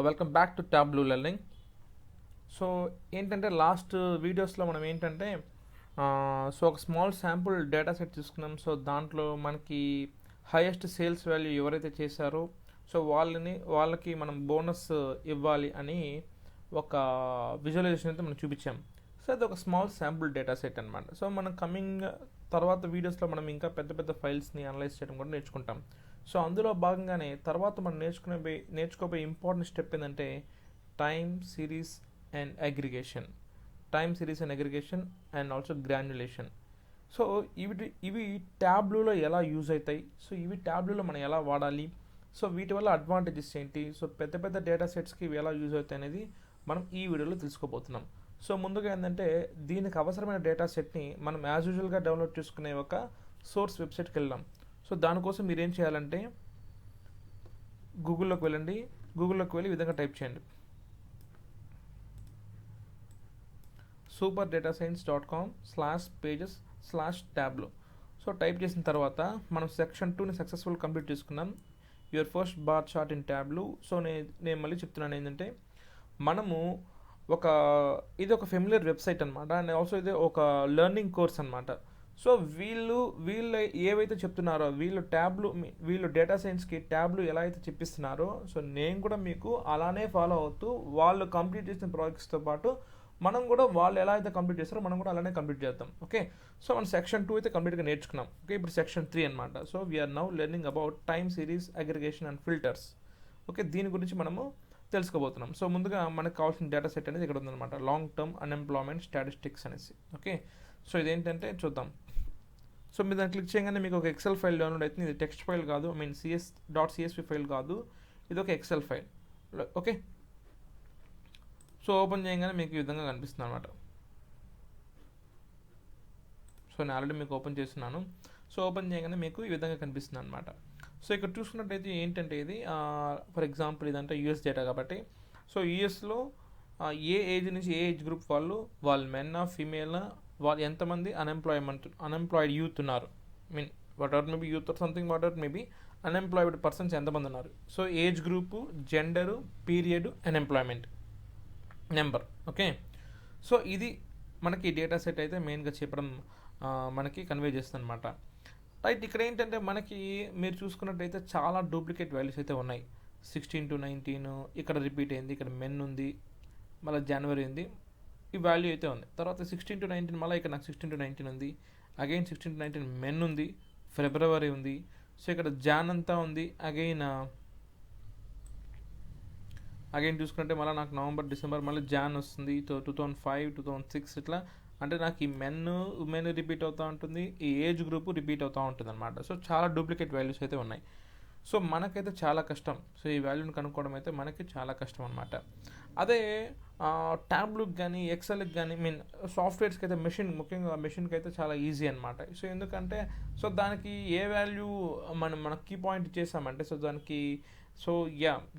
Welcome back to Tableau learning. So ఏంటంటే last వీడియోస్లో మనం ఏంటంటే ఒక స్మాల్ శాంపుల్ డేటా సెట్ తీసుకున్నాం. సో దాంట్లో మనకి హైయెస్ట్ సేల్స్ వాల్యూ ఎవరైతే చేశారో సో వాళ్ళకి మనం బోనస్ ఇవ్వాలి అని ఒక విజువలైజేషన్ అయితే మనం చూపించాం. సో అది ఒక స్మాల్ శాంపుల్ డేటా సెట్ అనమాట. సో మనం కమింగ్ తర్వాత వీడియోస్లో మనం ఇంకా పెద్ద పెద్ద ఫైల్స్ని అనలైజ్ చేయడం కూడా నేర్చుకుంటాం. సో అందులో భాగంగానే తర్వాత మనం నేర్చుకోబోయే ఇంపార్టెంట్ స్టెప్ ఏంటంటే time series and aggregation and also granulation. So ఇవి ట్యాబ్లూలో ఎలా యూజ్ అవుతాయి, సో ఇవి ట్యాబ్లూలో మనం ఎలా వాడాలి, సో వీటి వల్ల అడ్వాంటేజెస్ ఏంటి, సో పెద్ద పెద్ద డేటా సెట్స్కి ఇవి ఎలా యూజ్ అవుతాయి అనేది మనం ఈ వీడియోలో తెలుసుకోబోతున్నాం. సో ముందుగా ఏంటంటే దీనికి అవసరమైన డేటా సెట్ని మనం యాజ్ యూజువల్గా డౌన్లోడ్ చేసుకునే ఒక సోర్స్ వెబ్సైట్కి వెళ్దాం. సో దానికోసం మీరు ఏం చేయాలంటే గూగుల్లోకి వెళ్ళి ఈ విధంగా టైప్ చేయండి, superdataScience.com/pages/tableau. సో టైప్ చేసిన తర్వాత మనం సెక్షన్ 2ని సక్సెస్ఫుల్ కంప్లీట్ చేసుకున్నాం, your first bar chart in Tableau. So నేను మళ్ళీ చెప్తున్నాను ఏంటంటే మనము ఇది ఒక ఫెమిలియర్ వెబ్సైట్ అనమాట, అండ్ ఆల్సో ఇది ఒక లెర్నింగ్ కోర్స్ అనమాట. సో వీళ్ళు ఏవైతే చెప్తున్నారో వీళ్ళు డేటా సైన్స్కి ట్యాబ్లూ ఎలా అయితే చెప్పిస్తున్నారో సో నేను కూడా మీకు అలానే ఫాలో అవుతూ వాళ్ళు కంప్లీట్ చేసిన ప్రాజెక్ట్స్తో పాటు మనం కూడా వాళ్ళు ఎలా అయితే కంప్లీట్ చేస్తారో మనం కూడా అలానే కంప్లీట్ చేద్దాం. ఓకే, సో మనం సెక్షన్ 2 అయితే కంప్లీట్గా నేర్చుకున్నాం. ఓకే, ఇప్పుడు సెక్షన్ 3 అనమాట. So we're now learning about time series, aggregation and filters. Okay, దీని గురించి మనము తెలుసుకోబోతున్నాం. సో ముందుగా మనకు కావాల్సిన డేటా సెట్ అనేది ఇక్కడ ఉందన్నమాట, లాంగ్ టర్మ్ అన్ఎంప్లాయ్మెంట్ స్టాటిస్టిక్స్ అనేసి. ఓకే, సో ఇదేంటంటే చూద్దాం. సో మీరు దాన్ని క్లిక్ చేయగానే మీకు ఒక ఎక్సెల్ ఫైల్ డౌన్లోడ్ అవుతుంది. ఇది టెక్స్ట్ ఫైల్ కాదు, CS.csv ఫైల్ కాదు, ఇది ఒక Excel file. Okay, so open చేయగానే మీకు ఈ విధంగా కనిపిస్తుంది అనమాట. సో నేను ఆల్రెడీ మీకు ఓపెన్ చేస్తున్నాను. సో ఓపెన్ చేయగానే మీకు ఈ విధంగా కనిపిస్తుంది అనమాట. సో ఇక్కడ చూసుకున్నట్టయితే ఏంటంటే ఇది ఫర్ ఎగ్జాంపుల్ ఇదంటే యూఎస్ డేటా కాబట్టి, సో యూఎస్లో ఏ ఏజ్ నుంచి ఏ ఏజ్ గ్రూప్ వాళ్ళు మెన్నా ఫీమేలా, వాళ్ళు ఎంతమంది అన్ఎంప్లాయిడ్ యూత్ ఉన్నారు, mean what ever maybe youth or something, what ever maybe unemployed persons ఎంతమంది ఉన్నారు. So age group, gender, period, unemployment number. Okay, so ఇది మనకి డేటా సెట్ అయితే మెయిన్గా చెప్పడం మనకి కన్వే చేస్తుంది అనమాట. రైట్, ఇక్కడ ఏంటంటే మనకి మీరు చూసుకున్నట్టయితే చాలా డూప్లికేట్ వాల్యూస్ అయితే ఉన్నాయి. 16 to 19 ఇక్కడ రిపీట్ అయింది, ఇక్కడ మెన్ ఉంది, మళ్ళీ జనవరి ఉంది, ఈ వాల్యూ అయితే ఉంది. తర్వాత 16 to 19 మళ్ళీ ఇక్కడ నాకు 16 to 19 ఉంది, అగైన్ 16 to 19 మెన్ ఉంది, ఫిబ్రవరి ఉంది, సో ఇక్కడ జాన్ అంతా ఉంది, అగైన్ చూసుకుంటే మళ్ళీ నాకు నవంబర్, డిసెంబర్, మళ్ళీ జాన్ వస్తుంది, 2005, 2006 ఇట్లా. అంటే నాకు ఈ ఉమెన్ రిపీట్ అవుతూ ఉంటుంది, ఈ ఏజ్ గ్రూప్ రిపీట్ అవుతూ ఉంటుంది అనమాట. సో చాలా డూప్లికేట్ వాల్యూస్ అయితే ఉన్నాయి. సో మనకైతే చాలా కష్టం, సో ఈ వాల్యూని కనుక్కోవడం అయితే మనకి చాలా కష్టం అనమాట. అదే ట్యాబ్లూకి కానీ ఎక్సెల్కి కానీ సాఫ్ట్వేర్స్కి అయితే ముఖ్యంగా మెషిన్కి అయితే చాలా ఈజీ అనమాట. సో ఎందుకంటే సో దానికి ఏ వాల్యూ మన కీ పాయింట్ ఇచ్చేసామంటే సో దానికి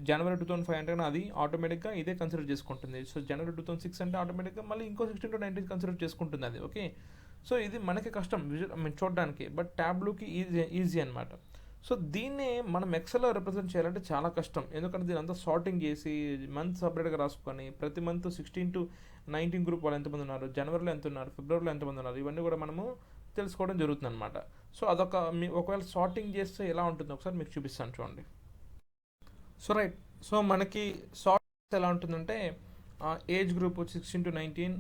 జనవరి 2005 అంటే అది ఆటోమేటిక్గా ఇదే కన్సిడర్ చేసుకుంటుంది. సో జనవరి 2006 అంటే ఆటోమేటిక్గా మళ్ళీ ఇంకో 16 to 19 కన్సిడర్ చేసుకుంటుంది అది. ఓకే, సో ఇది మనకి కష్టం చూడడానికి, బట్ ట్యాబ్లూకి ఈజీ అనమాట. సో దీన్ని మనం ఎక్సెల్లో రిప్రజెంట్ చేయాలంటే చాలా కష్టం, ఎందుకంటే దీని అంతా సార్టింగ్ చేసి మంత్ సపరేట్గా రాసుకొని ప్రతి మంత్ 16 to 19 గ్రూప్ వాళ్ళు ఎంతమంది ఉన్నారు, జనవరిలో ఎంత ఉన్నారు, ఫిబ్రవరిలో ఎంతమంది ఉన్నారు, ఇవన్నీ కూడా మనము తెలుసుకోవడం జరుగుతుంది అనమాట. సో ఒకవేళ సార్టింగ్ చేస్తే ఎలా ఉంటుందో ఒకసారి మీకు చూపిస్తాను చూడండి. సో రైట్, సో మనకి సార్ట్ ఎలా ఉంటుందంటే age group 16 to 19,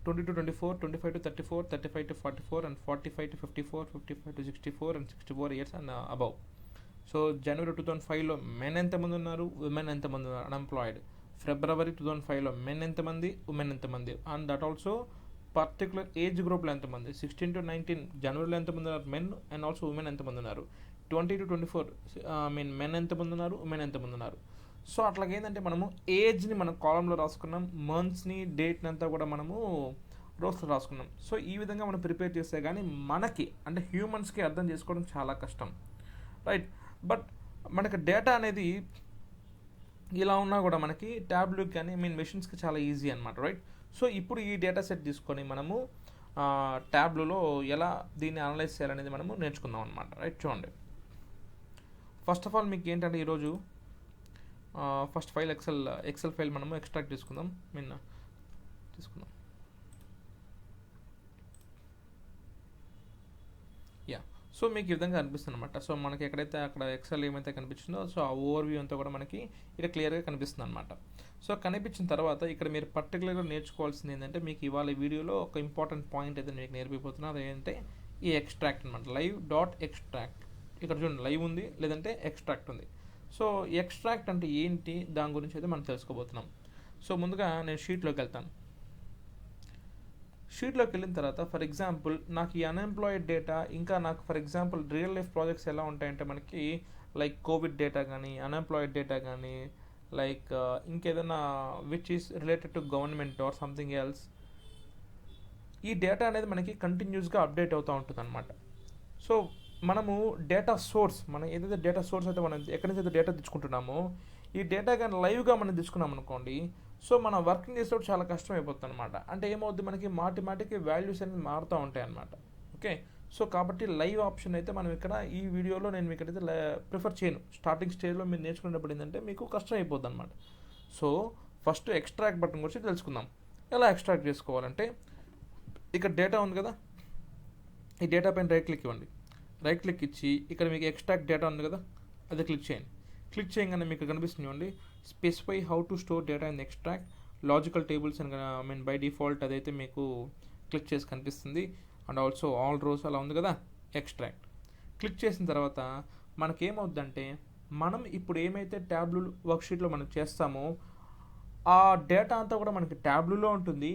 20 to 24, 25 to 34, 35 to 44 and 45 to 54, 55 to 64 and 64 years and above. So జనవరి 2005లో మెన్ ఎంతమంది ఉన్నారు, ఉమెన్ ఎంతమంది ఉన్నారు అన్ఎంప్లాయిడ్, ఫిబ్రవరి 2005లో మెన్ ఎంతమంది, ఉమెన్ ఎంతమంది, and that also particular age గ్రూప్లో ఎంతమంది, 16 to 19 జనవరిలో ఎంతమంది ఉన్నారు మెన్ అండ్ ఆల్సో ఉమెన్ ఎంతమంది ఉన్నారు, 20 to 24 మెన్ ఎంతమంది ఉన్నారు, ఉమెన్ ఎంతమంది ఉన్నారు. సో అట్లాగేంటంటే మనము ఏజ్ని మనం కాలంలో రాసుకున్నాం, మంత్స్ని, డేట్ని అంతా కూడా మనము రోస్లో రాసుకున్నాం. సో ఈ విధంగా మనం ప్రిపేర్ చేస్తే కానీ మనకి అంటే హ్యూమన్స్కి అర్థం చేసుకోవడం చాలా కష్టం, రైట్. బట్ మనకి డేటా అనేది ఇలా ఉన్నా కూడా మనకి ట్యాబ్లూకి కానీ మెషిన్స్కి చాలా ఈజీ అనమాట, రైట్. సో ఇప్పుడు ఈ డేటా సెట్ తీసుకొని మనము ట్యాబ్లూలో ఎలా దీన్ని అనలైజ్ చేయాలనేది మనము నేర్చుకుందాం అనమాట, రైట్. చూడండి, ఫస్ట్ ఆఫ్ ఆల్ మీకు ఏంటంటే ఈరోజు ఫస్ట్ ఫైల్ ఎక్సెల్ ఫైల్ మనము ఎక్స్ట్రాక్ట్ తీసుకుందాం. తీసుకుందాం. యా, సో మీకు ఈ విధంగా కనిపిస్తుంది అనమాట. సో మనకి ఎక్కడైతే అక్కడ ఎక్సెల్ ఏమైతే కనిపించిందో సో ఆ ఓవర్వ్యూ అంతా కూడా మనకి ఇక్కడ క్లియర్గా కనిపిస్తుంది అనమాట. సో కనిపించిన తర్వాత ఇక్కడ మీరు పర్టికులర్గా నేర్చుకోవాల్సింది ఏంటంటే, మీకు ఇవాళ ఈ వీడియోలో ఒక ఇంపార్టెంట్ పాయింట్ అయితే మీకు నేర్పిపోతున్నారు. ఏంటంటే ఈ ఎక్స్ట్రాక్ట్ అనమాట, లైవ్ డాట్ ఎక్స్ట్రాక్ట్. ఇక్కడ చూడండి లైవ్ ఉంది, లేదంటే ఎక్స్ట్రాక్ట్ ఉంది. సో ఎక్స్ట్రాక్ట్ అంటే ఏంటి, దాని గురించి అయితే మనం తెలుసుకోబోతున్నాం. సో ముందుగా నేను షీట్లోకి వెళ్తాను. షీట్లోకి వెళ్ళిన తర్వాత ఫర్ ఎగ్జాంపుల్ నాకు ఈ అన్ఎంప్లాయిడ్ డేటా, ఇంకా నాకు for example real life projects ఎలా ఉంటాయంటే మనకి లైక్ కోవిడ్ డేటా కానీ, అన్ఎంప్లాయిడ్ డేటా కానీ, లైక్ ఇంకేదైనా which is related to government or something else, ఈ డేటా అనేది మనకి కంటిన్యూస్గా అప్డేట్ అవుతూ ఉంటుంది అనమాట. సో మనము డేటా సోర్స్, మనం ఏదైతే డేటా సోర్స్ అయితే మనం ఎక్కడి నుంచి అయితే డేటా తెచ్చుకుంటున్నామో, ఈ డేటా కానీ లైవ్గా మనం తెచ్చుకున్నాం అనుకోండి, సో మనం వర్కింగ్ చేసేటప్పుడు చాలా కష్టం అయిపోతుంది అనమాట. అంటే ఏమవుద్ది, మనకి మాటిమాటికి వాల్యూస్ అనేది మారుతూ ఉంటాయి అనమాట. ఓకే, సో కాబట్టి లైవ్ ఆప్షన్ అయితే మనం ఇక్కడ ఈ వీడియోలో నేను మీకు అయితే ప్రిఫర్ చేయను. స్టార్టింగ్ స్టేజ్లో మీరు నేర్చుకునేటప్పుడు ఏంటంటే మీకు కష్టం అయిపోద్ది అనమాట. సో ఫస్ట్ ఎక్స్ట్రాక్ట్ బటన్ గురించి తెలుసుకుందాం. ఎలా ఎక్స్ట్రాక్ట్ చేసుకోవాలంటే, ఇక్కడ డేటా ఉంది కదా, ఈ డేటా పైన రైట్ క్లిక్ ఇవ్వండి. రైట్ క్లిక్ ఇచ్చి ఇక్కడ మీకు ఎక్స్ట్రాక్ట్ డేటా ఉంది కదా, అది క్లిక్ చేయండి. క్లిక్ చేయగానే మీకు కనిపిస్తుంది specify how to store data in extract logical tables అని బై డిఫాల్ట్ అదైతే మీకు క్లిక్ చేసి కనిపిస్తుంది. అండ్ ఆల్సో ఆల్ రోస్ అలా ఉంది కదా, ఎక్స్ట్రాక్ట్ క్లిక్ చేసిన తర్వాత మనకేమవుద్దంటే, మనం ఇప్పుడు ఏమైతే ట్యాబ్లూ వర్క్షీట్లో మనం చేస్తామో ఆ డేటా అంతా కూడా మనకి ట్యాబ్లూలో ఉంటుంది.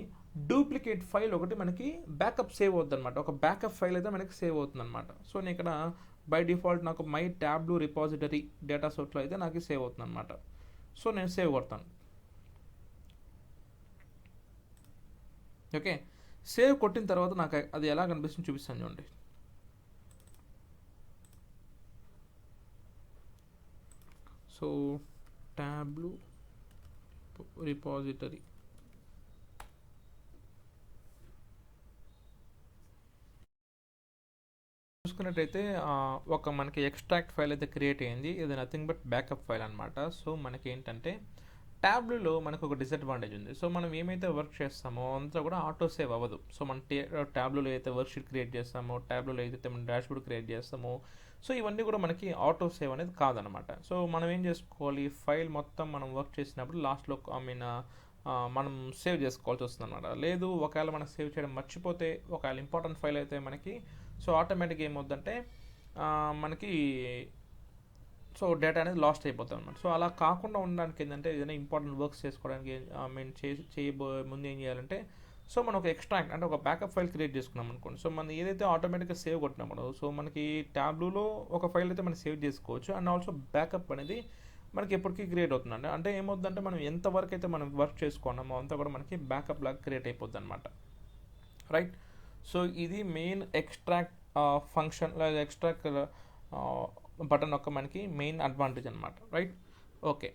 డూప్లికేట్ ఫైల్ ఒకటి మనకి బ్యాకప్ సేవ్ అవుతుంది అనమాట. ఒక బ్యాకప్ ఫైల్ అయితే మనకి సేవ్ అవుతుంది అనమాట. సో నేను ఇక్కడ బై డిఫాల్ట్ నాకు మై ట్యాబ్లూ రిపాజిటరీ డేటా సోర్స్లో అయితే నాకు సేవ్ అవుతుంది అనమాట. సో నేను సేవ్ కొడతాను. ఓకే, సేవ్ కొట్టిన తర్వాత నాకు అది ఎలా కనిపిస్తుంది చూపిస్తాను చూడండి. సో ట్యాబ్లూ రిపాజిటరీ, చూసుకున్నట్టయితే ఒక మనకి ఎక్స్ట్రాక్ట్ ఫైల్ అయితే క్రియేట్ అయ్యింది. ఇది నథింగ్ బట్ బ్యాకప్ ఫైల్ అనమాట. సో మనకి ఏంటంటే ట్యాబ్లూలో మనకు ఒక డిసడ్వాంటేజ్ ఉంది. సో మనం ఏమైతే వర్క్ చేస్తామో అంతా కూడా ఆటో సేవ్ అవ్వదు. సో మన ట్యాబ్లూలో అయితే వర్క్ షీట్ క్రియేట్ చేస్తామో, ట్యాబ్లూలో అయితే మనం డాష్బోర్డ్ క్రియేట్ చేస్తామో, సో ఇవన్నీ కూడా మనకి ఆటో సేవ్ అనేది కాదనమాట. సో మనం ఏం చేసుకోవాలి, ఫైల్ మొత్తం మనం వర్క్ చేసినప్పుడు లాస్ట్లో మనం సేవ్ చేసుకోవాల్సి వస్తుంది అనమాట. లేదు ఒకవేళ మనం సేవ్ చేయడం మర్చిపోతే, ఒకవేళ ఇంపార్టెంట్ ఫైల్ అయితే మనకి సో ఆటోమేటిక్గా ఏమవుద్దంటే మనకి సో డేటా అనేది లాస్ట్ అయిపోతుంది అనమాట. సో అలా కాకుండా ఉండడానికి ఏంటంటే, ఏదైనా ఇంపార్టెంట్ వర్క్స్ చేసుకోవడానికి ముందు ఏం చేయాలంటే, సో మనం ఒక ఎక్స్ట్రాక్ట్ అంటే ఒక బ్యాకప్ ఫైల్ క్రియేట్ చేసుకున్నాం అనుకోండి. సో మనం ఏదైతే ఆటోమేటిక్గా సేవ్ కొట్టినప్పుడు సో మనకి ట్యాబ్లూలో ఒక ఫైల్ అయితే మనం సేవ్ చేసుకోవచ్చు. అండ్ ఆల్సో బ్యాకప్ అనేది మనకి ఎప్పటికీ క్రియేట్ అవుతుందండి. అంటే ఏమవుతుందంటే, మనం ఎంతవరకు అయితే మనం వర్క్ చేసుకున్నామో అంతా కూడా మనకి బ్యాకప్ లాగా క్రియేట్ అయిపోద్ది అనమాట. రైట్, సో ఇది మెయిన్ ఎక్స్ట్రాక్ట్ ఫంక్షన్ లేదా ఎక్స్ట్రాక్ట్ బటన్ యొక్క మనకి మెయిన్ అడ్వాంటేజ్ అనమాట. Right, okay.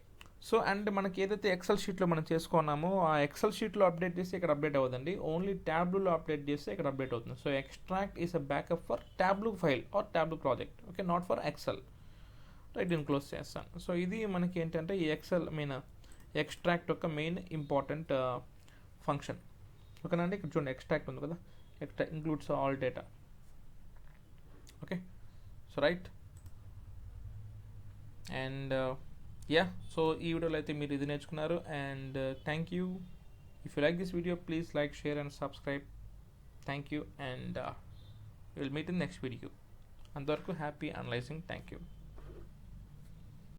సో అండ్ మనకి ఏదైతే ఎక్సెల్ షీట్లో మనం చేసుకున్నామో ఆ ఎక్సెల్ షీట్లో అప్డేట్ చేస్తే ఇక్కడ అప్డేట్ అవ్వదండి, ఓన్లీ ట్యాబ్లూలో అప్డేట్ చేస్తే ఇక్కడ అప్డేట్ అవుతుంది. So extract is a backup for Tableau file or Tableau project. Okay, not for Excel. Right, దీన్ని క్లోజ్ చేస్తాను. సో ఇది మనకి ఏంటంటే ఈ ఎక్స్ట్రాక్ట్ యొక్క మెయిన్ ఇంపార్టెంట్ ఫంక్షన్. ఓకేనండి, ఇక్కడ చూడండి ఎక్స్ట్రాక్ట్ ఉంది కదా, extract includes all data. Okay, so right, and yeah, so ee video lo aithe meer idi nechukunnaru, and thank you. If you like this video, please like, share and subscribe. Thank you, and we will meet in next video. Andarku happy analyzing. Thank you.